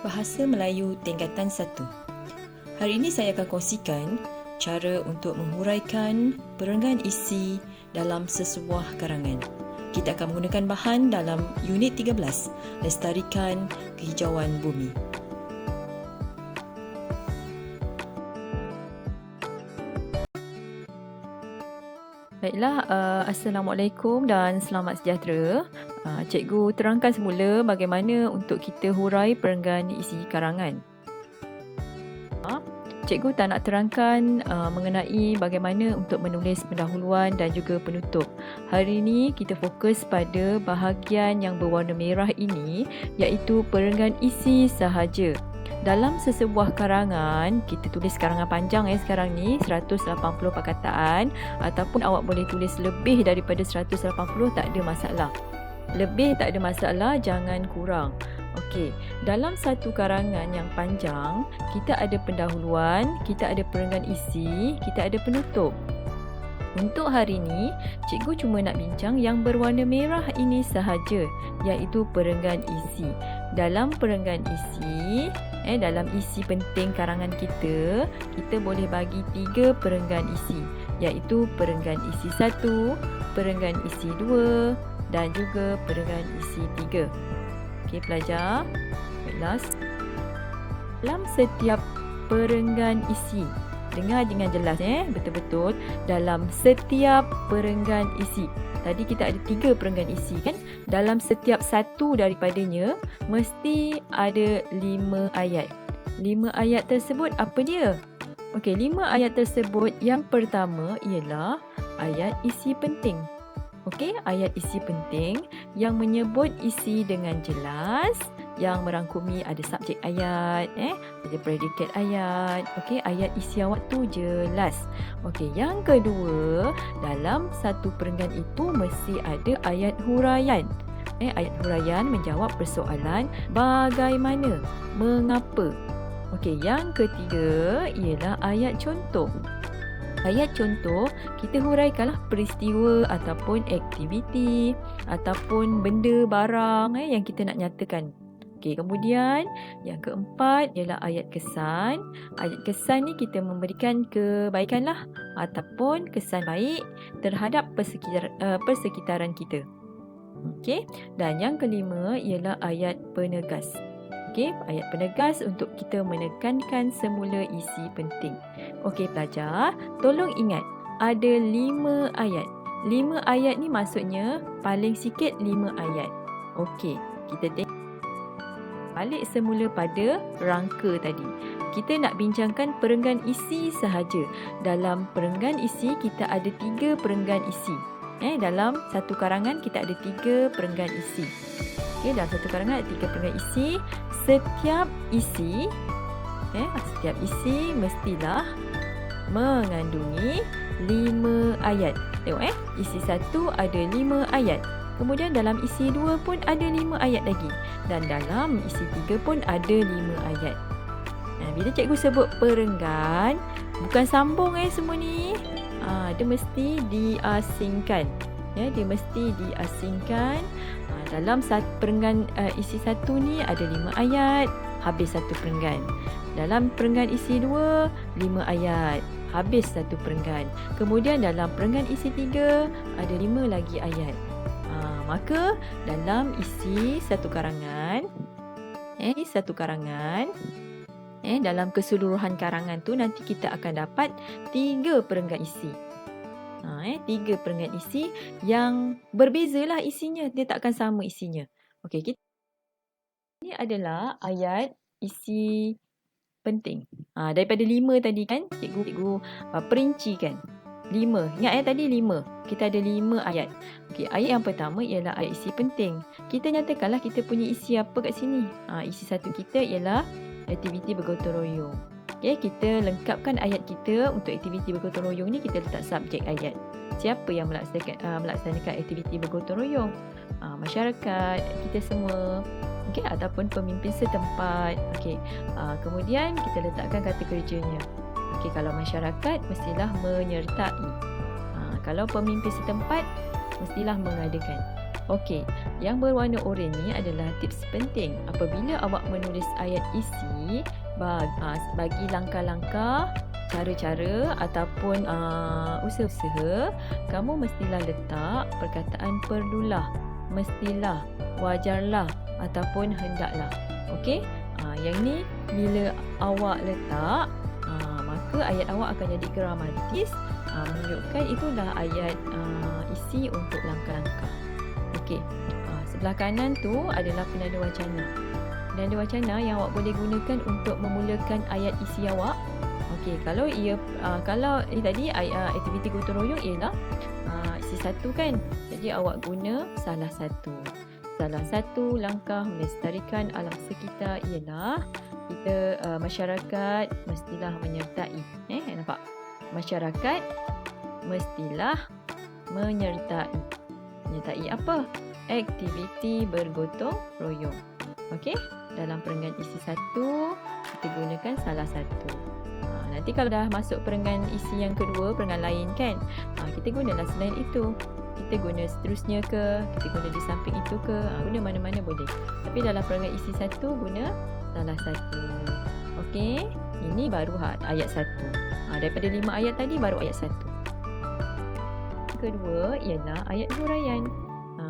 Bahasa Melayu Tingkatan 1. Hari ini saya akan kongsikan cara untuk menghuraikan perenggan isi dalam sesebuah karangan. Kita akan menggunakan bahan dalam unit 13, Lestarikan Kehijauan Bumi. Baiklah, Assalamualaikum dan selamat sejahtera. Cikgu terangkan semula bagaimana untuk kita hurai perenggan isi karangan. Cikgu tak nak terangkan mengenai bagaimana untuk menulis pendahuluan dan juga penutup. Hari ini kita fokus pada bahagian yang berwarna merah ini, iaitu perenggan isi sahaja. Dalam sesebuah karangan, kita tulis karangan panjang sekarang ni 180 perkataan, ataupun awak boleh tulis lebih daripada 180, tak ada masalah. Lebih tak ada masalah, jangan kurang. Okey, dalam satu karangan yang panjang, kita ada pendahuluan, kita ada perenggan isi, kita ada penutup. Untuk hari ini, cikgu cuma nak bincang yang berwarna merah ini sahaja, iaitu perenggan isi. Dalam perenggan isi, dalam isi penting karangan kita boleh bagi 3 perenggan isi, iaitu perenggan isi 1, perenggan isi 2 dan juga perenggan isi 3. Okey pelajar, baiklah. Dalam setiap perenggan isi, dengar dengan jelas betul-betul, dalam setiap perenggan isi. Tadi kita ada 3 perenggan isi kan? Dalam setiap satu daripadanya mesti ada 5 ayat. 5 ayat tersebut apa dia? Okey, 5 ayat tersebut yang pertama ialah ayat isi penting. Okey, ayat isi penting yang menyebut isi dengan jelas, yang merangkumi ada subjek ayat, ada predikat ayat. Okey, ayat isi awak tu jelas. Okey, yang kedua, dalam satu perenggan itu mesti ada ayat huraian. Ayat huraian menjawab persoalan bagaimana, mengapa. Okey, yang ketiga ialah ayat contoh. Ayat contoh, kita huraikanlah peristiwa ataupun aktiviti ataupun benda barang yang kita nak nyatakan. Okey, kemudian yang keempat ialah ayat kesan. Ayat kesan ni kita memberikan kebaikan ataupun kesan baik terhadap persekitaran kita. Okey, dan yang kelima ialah ayat penegas. Okey, ayat penegas untuk kita menekankan semula isi penting. Okey pelajar, tolong ingat ada 5 ayat. 5 ayat ni maksudnya paling sikit 5 ayat. Okey, kita tengok balik semula pada rangka tadi. Kita nak bincangkan perenggan isi sahaja. Dalam perenggan isi kita ada 3 perenggan isi. Dalam satu karangan kita ada 3 perenggan isi. Okey, dalam satu karangan ada 3 perenggan isi. Setiap isi mestilah mengandungi 5 ayat. Tengok isi 1 ada 5 ayat. Kemudian dalam isi 2 pun ada 5 ayat lagi. Dan dalam isi 3 pun ada 5 ayat. Bila cikgu sebut perenggan, bukan sambung semua ni. Dia mesti diasingkan. Dia mesti diasingkan. Dalam perenggan isi 1 ni ada 5 ayat, habis satu perenggan. Dalam perenggan isi 2, 5 ayat, habis satu perenggan. Kemudian dalam perenggan isi 3, ada 5 lagi ayat. Maka dalam isi satu karangan, dalam keseluruhan karangan tu nanti kita akan dapat 3 perenggan isi. 3 perenggan isi yang berbezalah isinya, dia tak akan sama isinya. Okey, ini adalah ayat isi penting. Daripada 5 tadi kan, cikgu perincikan. 5. Ingat tadi 5. Kita ada 5 ayat. Okey, ayat yang pertama ialah ayat isi penting. Kita nyatakanlah kita punya isi apa kat sini. Isi 1 kita ialah aktiviti bergotong royong. Okay, kita lengkapkan ayat kita untuk aktiviti bergotong royong ni, kita letak subjek ayat. Siapa yang melaksanakan aktiviti bergotong royong? Masyarakat, kita semua. Okay, ataupun pemimpin setempat. Okay, kemudian kita letakkan kata kerjanya. Okay, kalau masyarakat, mestilah menyertai. Kalau pemimpin setempat, mestilah mengadakan. Okey, yang berwarna oranye ni adalah tips penting. Apabila awak menulis ayat isi, bagi langkah-langkah, cara-cara ataupun usaha-usaha, kamu mestilah letak perkataan perlulah, mestilah, wajarlah ataupun hendaklah. Okey? Yang ni bila awak letak, maka ayat awak akan jadi gramatis, menunjukkan itulah ayat isi untuk langkah-langkah. Okey. Sebelah kanan tu adalah penanda wacana. Penanda wacana yang awak boleh gunakan untuk memulakan ayat isi awak. Okey, kalau tadi aktiviti gotong royong ialah isi satu kan. Jadi awak guna salah satu. Salah satu langkah melestarikan alam sekitar ialah kita masyarakat mestilah menyertai. Nampak? Masyarakat mestilah menyertai. Menyertai apa? Aktiviti bergotong royong. Okey? Dalam perenggan isi satu, kita gunakan salah satu. Nanti kalau dah masuk perenggan isi yang kedua, perenggan lain kan, kita gunalah selain itu. Kita guna seterusnya ke, kita guna di samping itu ke, guna mana-mana boleh. Tapi dalam perenggan isi satu, guna salah satu. Okey? Ini baru ayat satu. Daripada 5 ayat tadi, baru ayat satu. Kedua ialah ayat huraian.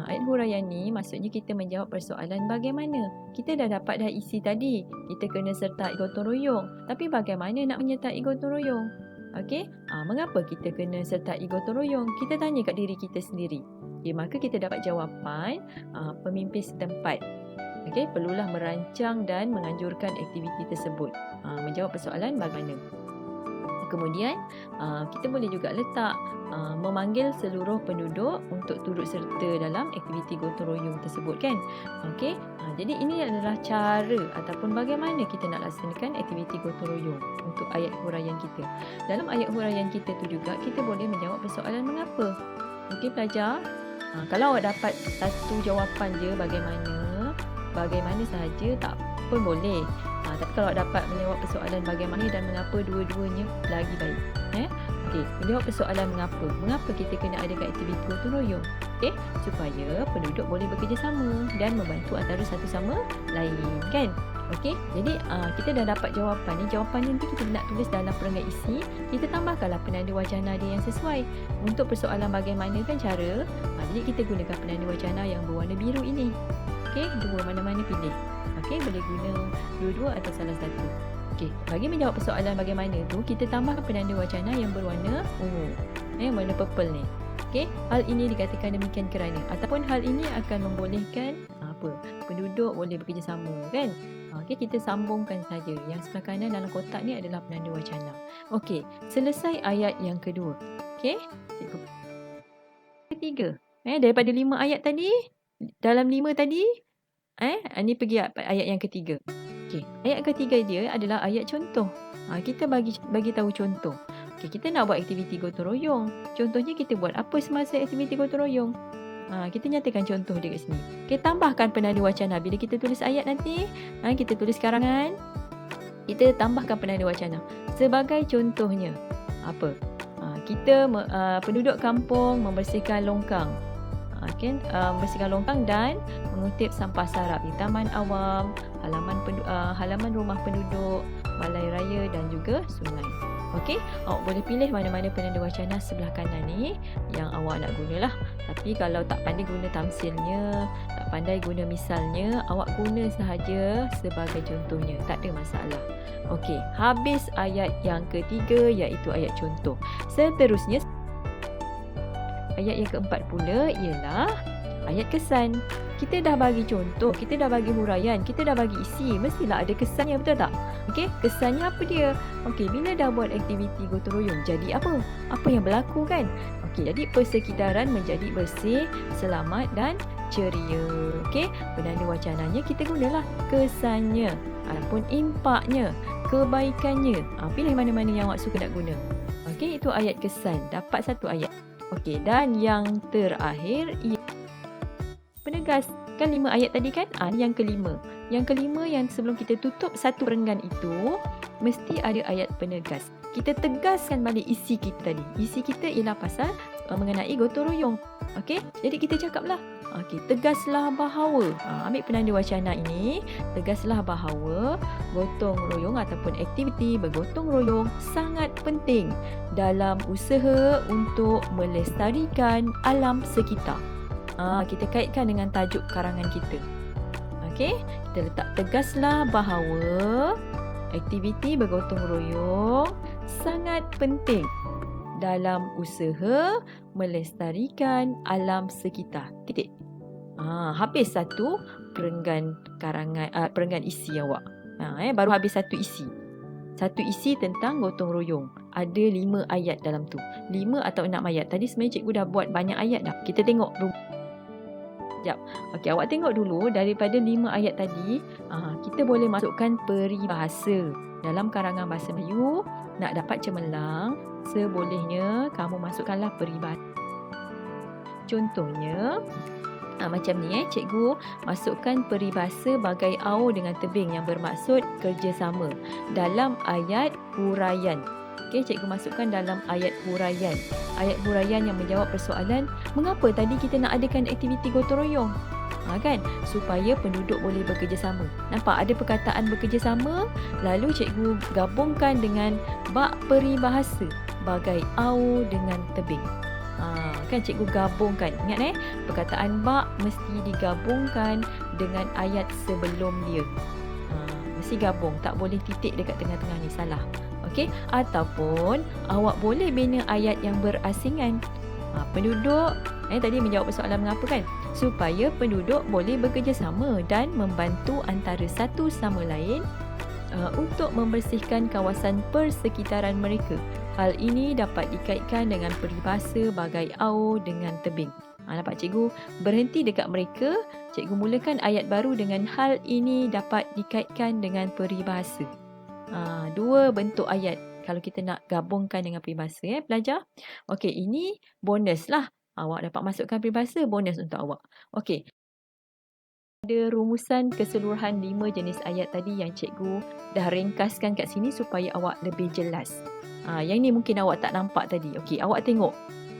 Ayat huraian ni maksudnya kita menjawab persoalan bagaimana. Kita dah dapat dah isi tadi. Kita kena sertai gotong royong. Tapi bagaimana nak menyertai gotong royong? Okey? Mengapa kita kena sertai gotong royong? Kita tanya kat diri kita sendiri. Okay, maka kita dapat jawapan pemimpin setempat. Okey, perlulah merancang dan menganjurkan aktiviti tersebut. Menjawab persoalan bagaimana. Kemudian kita boleh juga letak memanggil seluruh penduduk untuk turut serta dalam aktiviti gotong royong tersebut kan. Okey. Jadi ini adalah cara ataupun bagaimana kita nak laksanakan aktiviti gotong royong untuk ayat huraian kita. Dalam ayat huraian kita tu juga kita boleh menjawab persoalan mengapa. Okey pelajar, kalau awak dapat satu jawapan je bagaimana sahaja tak pun boleh. Tapi kalau dapat menjawab persoalan bagaimana dan mengapa, dua-duanya lagi baik. Okey, menjawab persoalan mengapa. Mengapa kita kena adakan aktiviti gotong royong? Okey, supaya penduduk boleh bekerjasama dan membantu antara satu sama lain, kan? Okey, jadi kita dah dapat jawapan ni. Jawapan ni nanti kita nak tulis dalam perenggan isi. Kita tambahkanlah penanda wacana dia yang sesuai. Untuk persoalan bagaimana kan cara. Jadi kita gunakan penanda wacana yang berwarna biru ini. Okey, dua mana-mana pilih. Okey, boleh guna dua-dua atau salah satu. Okey, bagi menjawab persoalan bagaimana tu, kita tambahkan penanda wacana yang berwarna ungu. Warna purple ni. Okey, hal ini dikatakan demikian kerana ataupun hal ini akan membolehkan penduduk boleh bekerjasama kan. Okey, kita sambungkan saja. Yang sebelah kanan dalam kotak ni adalah penanda wacana. Okey, selesai ayat yang kedua. Okey, ketiga. Daripada 5 ayat tadi, dalam 5 tadi, ini pergi ayat yang ketiga. Okey, ayat ketiga dia adalah ayat contoh. Kita bagi tahu contoh. Okey, kita nak buat aktiviti gotong royong. Contohnya kita buat apa semasa aktiviti gotong royong? Kita nyatakan contoh dia kat sini. Okey, tambahkan penanda wacana. Bila kita tulis ayat nanti, kita tulis karangan, kita tambahkan penanda wacana. Sebagai contohnya, apa? Kita penduduk kampung membersihkan longkang. Membersihkan longkang dan mengutip sampah sarap di taman awam, halaman rumah penduduk, balai raya dan juga sungai. Okey, awak boleh pilih mana-mana penanda wacana sebelah kanan ni yang awak nak gunalah. Tapi kalau tak pandai guna tamsilnya, tak pandai guna misalnya, awak guna sahaja sebagai contohnya, tak ada masalah. Okey, habis ayat yang ketiga iaitu ayat contoh. Seterusnya ayat yang keempat pula ialah ayat kesan. Kita dah bagi contoh, kita dah bagi huraian, kita dah bagi isi, mestilah ada kesannya, betul tak? Okey, kesannya apa dia? Okey, bila dah buat aktiviti gotong royong, jadi apa? Apa yang berlaku kan? Okey, jadi persekitaran menjadi bersih, selamat dan ceria. Okey, penanda wacananya kita gunalah kesannya ataupun impaknya, kebaikannya. Pilih mana-mana yang awak suka nak guna. Okey, itu ayat kesan. Dapat satu ayat. Okey, dan yang terakhir penegas. Kan 5 ayat tadi kan? Yang kelima. Yang kelima yang sebelum kita tutup satu perenggan itu, mesti ada ayat penegas. Kita tegaskan balik isi kita tadi. Isi kita ialah pasal mengenai gotong royong. Okey? Jadi kita cakaplah, Okey, tegaslah bahawa. Ambil penanda wacana ini, tegaslah bahawa gotong royong ataupun aktiviti bergotong royong sangat penting dalam usaha untuk melestarikan alam sekitar. Kita kaitkan dengan tajuk karangan kita. Okey, kita letak tegaslah bahawa aktiviti bergotong royong sangat penting dalam usaha melestarikan alam sekitar. Titik. Habis satu perenggan perenggan isi awak. Baru habis satu isi. Satu isi tentang gotong royong. Ada 5 ayat dalam tu. 5 atau 6 ayat. Tadi sebenarnya cikgu dah buat banyak ayat dah. Kita tengok dulu. Sekejap. Okey, awak tengok dulu daripada 5 ayat tadi, kita boleh masukkan peribahasa. Dalam karangan bahasa Melayu, nak dapat cemerlang, sebolehnya kamu masukkanlah peribahasa. Contohnya, macam ni cikgu masukkan peribahasa bagai au dengan tebing yang bermaksud kerjasama dalam ayat huraian. Okey, cikgu masukkan dalam ayat huraian. Ayat huraian yang menjawab persoalan, mengapa tadi kita nak adakan aktiviti gotong royong? Kan? Supaya penduduk boleh bekerjasama. Nampak ada perkataan bekerjasama, lalu cikgu gabungkan dengan bak peribahasa bagai au dengan tebing. Kan cikgu gabungkan. Ingat perkataan bak mesti digabungkan dengan ayat sebelum dia. Mesti gabung, tak boleh titik dekat tengah-tengah ni, salah. Okey, ataupun awak boleh bina ayat yang berasingan. Penduduk tadi menjawab persoalan mengapa kan? Supaya penduduk boleh bekerjasama dan membantu antara satu sama lain untuk membersihkan kawasan persekitaran mereka. Hal ini dapat dikaitkan dengan peribahasa bagai au dengan tebing. Nampak cikgu berhenti dekat mereka. Cikgu mulakan ayat baru dengan hal ini dapat dikaitkan dengan peribahasa. 2 bentuk ayat kalau kita nak gabungkan dengan peribahasa pelajar. Okey, ini bonus lah. Awak dapat masukkan peribahasa, bonus untuk awak. Okey. Ada rumusan keseluruhan 5 jenis ayat tadi yang cikgu dah ringkaskan kat sini supaya awak lebih jelas. Yang ni mungkin awak tak nampak tadi. Okey, awak tengok.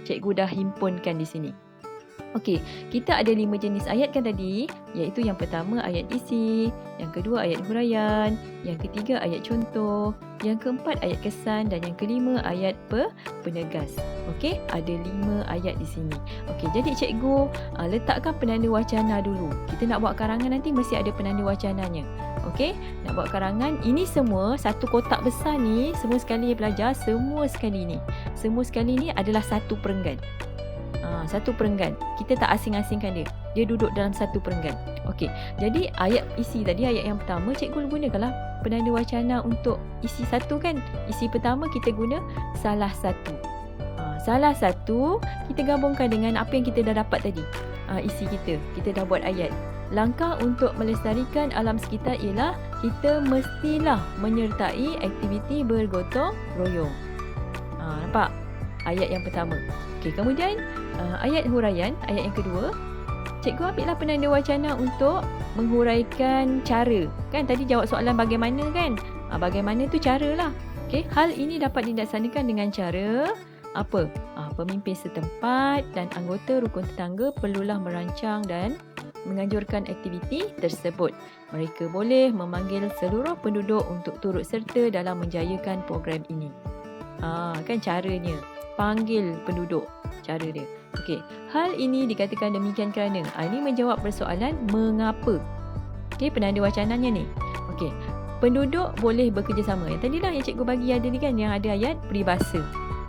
Cikgu dah himpunkan di sini. Okey, kita ada 5 jenis ayat kan tadi, iaitu yang pertama ayat isi, yang kedua ayat huraian, yang ketiga ayat contoh, yang keempat ayat kesan dan yang kelima ayat penegas. Okey, ada 5 ayat di sini. Okey, jadi cikgu letakkan penanda wacana dulu. Kita nak buat karangan nanti mesti ada penanda wacananya. Okey, nak buat karangan, ini semua satu kotak besar ni, semua sekali pelajar, semua sekali ni adalah satu perenggan. Satu perenggan. Kita tak asing-asingkan dia. Dia duduk dalam satu perenggan. Okey. Jadi ayat isi tadi, ayat yang pertama, cikgu gunakanlah penanda wacana untuk isi satu kan. Isi pertama kita guna salah satu. Salah satu kita gabungkan dengan apa yang kita dah dapat tadi. Isi kita. Kita dah buat ayat. Langkah untuk melestarikan alam sekitar ialah kita mestilah menyertai aktiviti bergotong royong. Nampak? Ayat yang pertama. Okey, kemudian ayat huraian, ayat yang kedua, cikgu ambillah penanda wacana untuk menghuraikan cara. Kan tadi jawab soalan bagaimana kan? Bagaimana tu cara lah. Okey, hal ini dapat dilaksanakan dengan cara apa? Pemimpin setempat dan anggota rukun tetangga perlulah merancang dan menganjurkan aktiviti tersebut. Mereka boleh memanggil seluruh penduduk untuk turut serta dalam menjayakan program ini. Kan caranya. Panggil penduduk, cara dia. Okey, hal ini dikatakan demikian kerana ini menjawab persoalan mengapa. Okey, penanda wacananya ni. Okey, penduduk boleh bekerjasama. Yang tadilah yang cikgu bagi ada ni kan, yang ada ayat peribahasa.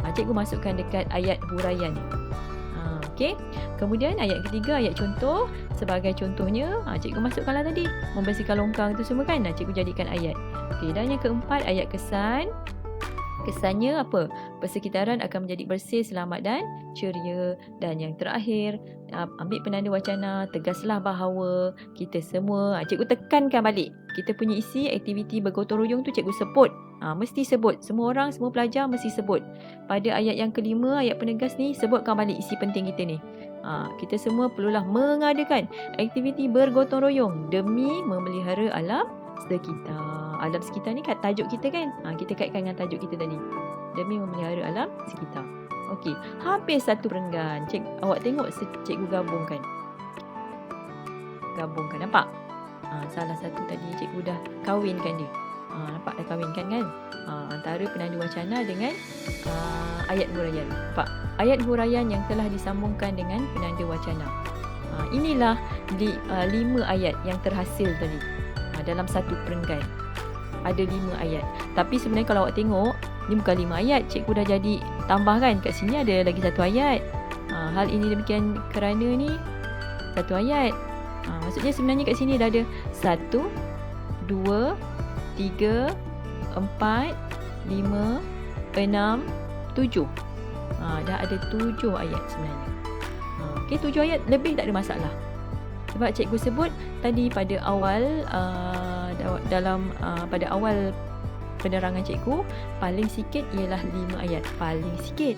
Cikgu masukkan dekat ayat huraian ni. Okey, kemudian ayat ketiga, ayat contoh. Sebagai contohnya, cikgu masukkanlah tadi. Membersihkan longkang tu semua kan, cikgu jadikan ayat. Okey, dan yang keempat, ayat kesan. Kesannya apa? Persekitaran akan menjadi bersih, selamat dan ceria. Dan yang terakhir, ambil penanda wacana, tegaslah bahawa kita semua, cikgu tekankan balik. Kita punya isi aktiviti bergotong royong tu cikgu sebut. Mesti sebut. Semua orang, semua pelajar mesti sebut. Pada ayat yang kelima, ayat penegas ni, sebutkan balik isi penting kita ni. Kita semua perlulah mengadakan aktiviti bergotong royong demi memelihara alam sekitar. Alam sekitar ni kat tajuk kita kan. Kita kaitkan dengan tajuk kita tadi. Demi memelihara alam sekitar. Okey, habis satu perenggan. Awak tengok cikgu gabungkan. gabungkan. Nampak? Salah satu tadi cikgu dah kawinkan dia. Nampak dah kawinkan kan? Antara penanda wacana dengan ayat huraian. Nampak? Ayat huraian yang telah disambungkan dengan penanda wacana. Inilah 5 ayat yang terhasil tadi dalam satu perenggan. Ada 5 ayat. Tapi sebenarnya kalau awak tengok, ni bukan 5 ayat. Cikgu dah jadi tambahkan. Kat sini ada lagi 1 ayat. Hal ini demikian kerana ni 1 ayat. Maksudnya sebenarnya kat sini dah ada 1, 2, 3, 4, 5, 6, 7. Dah ada 7 ayat sebenarnya. Okey, 7 ayat lebih tak ada masalah. Sebab cikgu sebut tadi pada awal pada awal penerangan cikgu, paling sikit ialah 5 ayat. Paling sikit.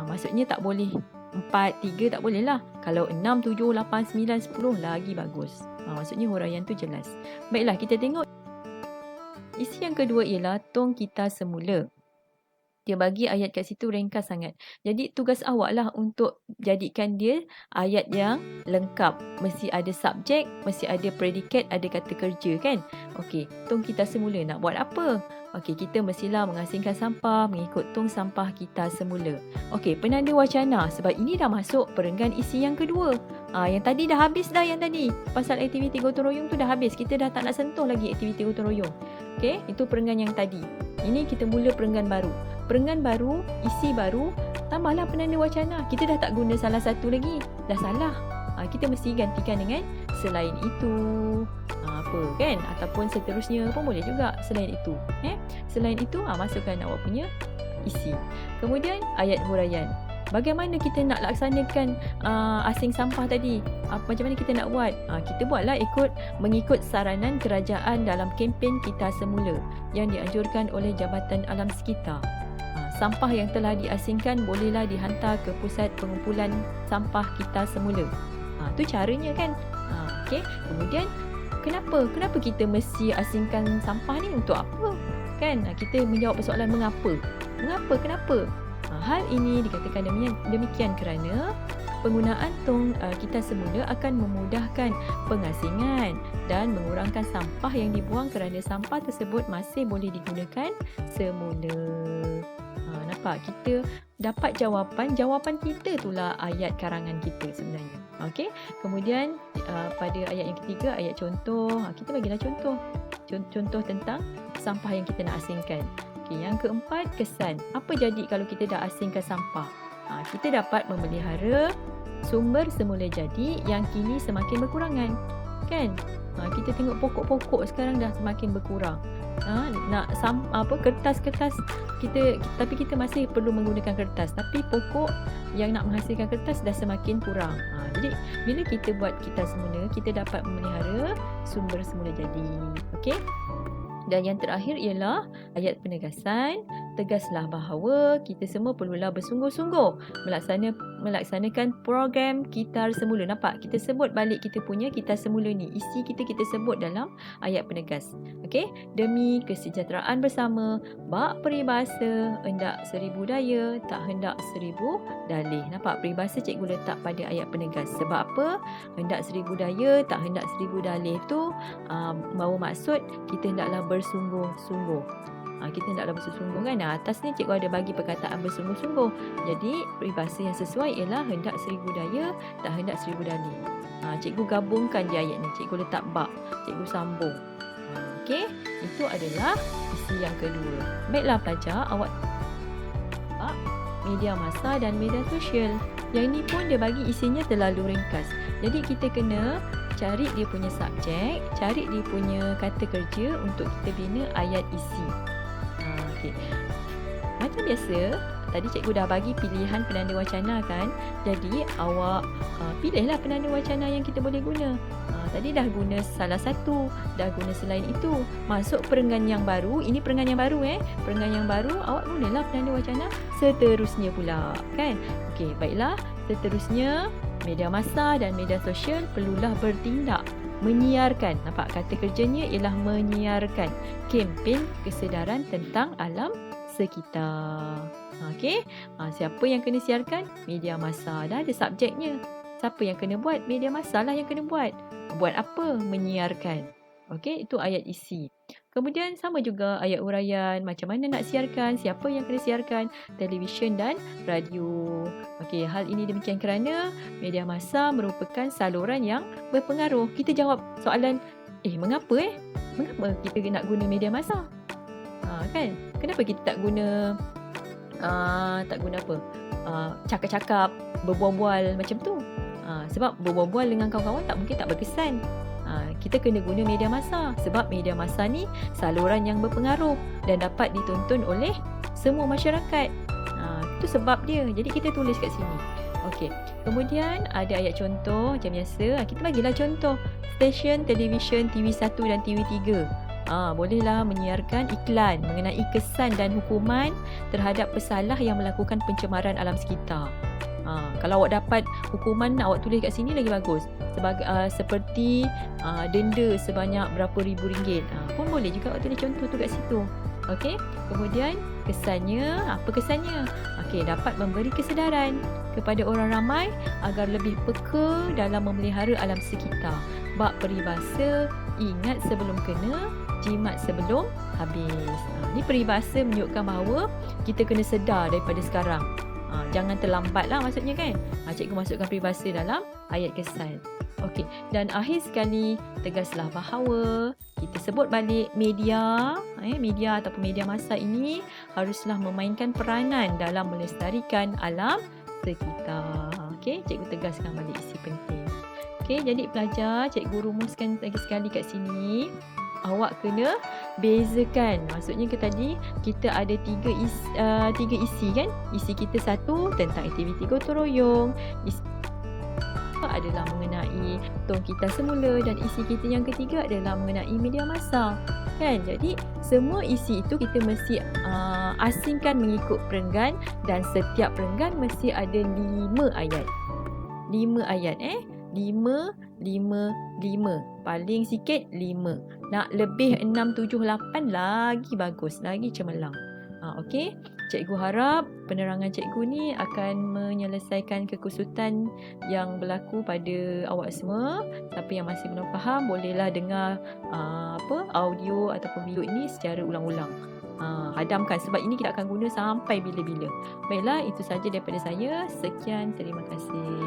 Maksudnya tak boleh 4, 3 tak boleh lah. Kalau 6, 7, 8, 9, 10 lagi bagus. Maksudnya huraian tu jelas. Baiklah, kita tengok. Isi yang kedua ialah tong kita semula. Dia bagi ayat kat situ ringkas sangat. Jadi tugas awak lah untuk jadikan dia ayat yang lengkap. Mesti ada subjek, mesti ada predikat, ada kata kerja kan. Okey, tong kita semula nak buat apa? Okey, kita mestilah mengasingkan sampah mengikut tong sampah kita semula. Okey, penanda wacana sebab ini dah masuk perenggan isi yang kedua. Yang tadi dah habis dah yang tadi. Pasal aktiviti gotong royong tu dah habis. Kita dah tak nak sentuh lagi aktiviti gotong royong. Okey, itu perenggan yang tadi. Ini kita mula perenggan baru. Perenggan baru, isi baru, tambahlah penanda wacana. Kita dah tak guna salah satu lagi. Dah salah. Kita mesti gantikan dengan selain itu. Apa kan? Ataupun seterusnya pun boleh juga selain itu. Selain itu, masukkan awak punya isi. Kemudian ayat huraian. Bagaimana kita nak laksanakan asing sampah tadi? Macam mana kita nak buat? Kita buatlah mengikut saranan kerajaan dalam kempen kita semula yang dianjurkan oleh Jabatan Alam Sekitar. Sampah yang telah diasingkan bolehlah dihantar ke pusat pengumpulan sampah kita semula. Tu caranya kan. Okey. Kemudian kenapa kita mesti asingkan sampah ni, untuk apa? Kan kita menjawab persoalan mengapa. Kenapa? Hal ini dikatakan demikian kerana penggunaan tong kita semula akan memudahkan pengasingan dan mengurangkan sampah yang dibuang kerana sampah tersebut masih boleh digunakan semula. Nampak? Kita dapat jawapan kita itulah ayat karangan kita sebenarnya. Okey. Kemudian pada ayat yang ketiga, ayat contoh, kita bagilah contoh tentang sampah yang kita nak asingkan. Yang keempat, kesan. Apa jadi kalau kita dah asingkan sampah? Kita dapat memelihara sumber semula jadi yang kini semakin berkurangan. Kan? Kita tengok pokok-pokok sekarang dah semakin berkurang. Kertas-kertas tapi kita masih perlu menggunakan kertas. Tapi pokok yang nak menghasilkan kertas dah semakin kurang. Jadi bila kita buat kita semula, kita dapat memelihara sumber semula jadi. Okey? Dan yang terakhir ialah ayat penegasan. Tegaslah bahawa kita semua perlulah bersungguh-sungguh melaksanakan program kita semula. Nampak? Kita sebut balik kita punya kita semula ni. Isi kita sebut dalam ayat penegas. Okey? Demi kesejahteraan bersama, bak peribahasa, hendak 1000 daya, tak hendak 1000 dalih. Nampak? Peribahasa cikgu letak pada ayat penegas. Sebab apa? Hendak 1000 daya, tak hendak 1000 dalih tu bawa maksud kita hendaklah bersungguh-sungguh. Kita hendaklah bersungguh-sungguh kan. Atas ni cikgu ada bagi perkataan bersungguh-sungguh. Jadi peribahasa yang sesuai ialah hendak 1000 daya, tak hendak 1000 dalih. Cikgu gabungkan di ayat ni. Cikgu letak bak. Cikgu sambung. Okey, itu adalah isi yang kedua. Baiklah pelajar, awak media massa dan media sosial. Yang ni pun dia bagi isinya terlalu ringkas. Jadi kita kena cari dia punya subjek, cari dia punya kata kerja untuk kita bina ayat isi. Okay. Macam biasa, tadi cikgu dah bagi pilihan penanda wacana kan. Jadi awak pilihlah penanda wacana yang kita boleh guna. Tadi dah guna salah satu, dah guna selain itu. Masuk perenggan yang baru, ini perenggan yang baru Perenggan yang baru awak gunalah penanda wacana seterusnya pula kan. Okey, baiklah. Seterusnya, media massa dan media sosial perlulah bertindak menyiarkan. Nampak kata kerjanya ialah menyiarkan kempen kesedaran tentang alam sekitar. Okey. Siapa yang kena siarkan? Media massa. Dah ada subjeknya. Siapa yang kena buat? Media massa lah yang kena buat. Buat apa? Menyiarkan. Okey, itu ayat isi. Kemudian sama juga ayat huraian, macam mana nak siarkan, siapa yang kena siarkan, televisyen dan radio. Okey, hal ini demikian kerana media massa merupakan saluran yang berpengaruh. Kita jawab soalan, mengapa kita nak guna media massa? Kan? Kenapa kita tak guna apa? Cakap-cakap, berbual-bual macam tu. Sebab berbual-bual dengan kawan-kawan mungkin tak berkesan. Kita kena guna media massa sebab media massa ni saluran yang berpengaruh dan dapat ditonton oleh semua masyarakat. Itu sebab dia. Jadi kita tulis kat sini. Okey. Kemudian ada ayat contoh macam biasa. Kita bagilah contoh stesen televisyen TV1 dan TV3. Bolehlah menyiarkan iklan mengenai kesan dan hukuman terhadap pesalah yang melakukan pencemaran alam sekitar. Kalau awak dapat hukuman, awak tulis kat sini lagi bagus. Seperti denda sebanyak berapa ribu ringgit. Pun boleh juga awak tulis contoh tu kat situ. Okey. Kemudian kesannya, apa kesannya? Okey, dapat memberi kesedaran kepada orang ramai agar lebih peka dalam memelihara alam sekitar. Bab peribahasa, ingat sebelum kena, jimat sebelum habis. Ni peribahasa menunjukkan bahawa kita kena sedar daripada sekarang. Jangan terlambat lah maksudnya kan. Cikgu masukkan peribahasa dalam ayat kesan. Okey, dan akhir sekali, tegaslah bahawa kita sebut balik media ataupun media massa ini haruslah memainkan peranan dalam melestarikan alam sekitar. Okey, cikgu tegaskan balik isi penting. Okey, jadi pelajar, cikgu rumuskan lagi sekali kat sini. Awak kena bezakan. Maksudnya tadi kita ada tiga isi kan. Isi kita satu tentang aktiviti gotong royong. Isi adalah mengenai tong kita semula dan isi kita yang ketiga adalah mengenai media massa. Kan? Jadi semua isi itu kita mesti asingkan mengikut perenggan dan setiap perenggan mesti ada 5 ayat. 5 ayat 5. Paling sikit 5. Nak lebih 6, 7, 8 lagi bagus, lagi cemerlang. Okey. Cikgu harap penerangan cikgu ni akan menyelesaikan kekusutan yang berlaku pada awak semua. Siapa yang masih belum faham, bolehlah dengar audio ataupun video ini secara ulang-ulang. Hadamkan sebab ini kita akan guna sampai bila-bila. Baiklah, itu saja daripada saya. Sekian, terima kasih.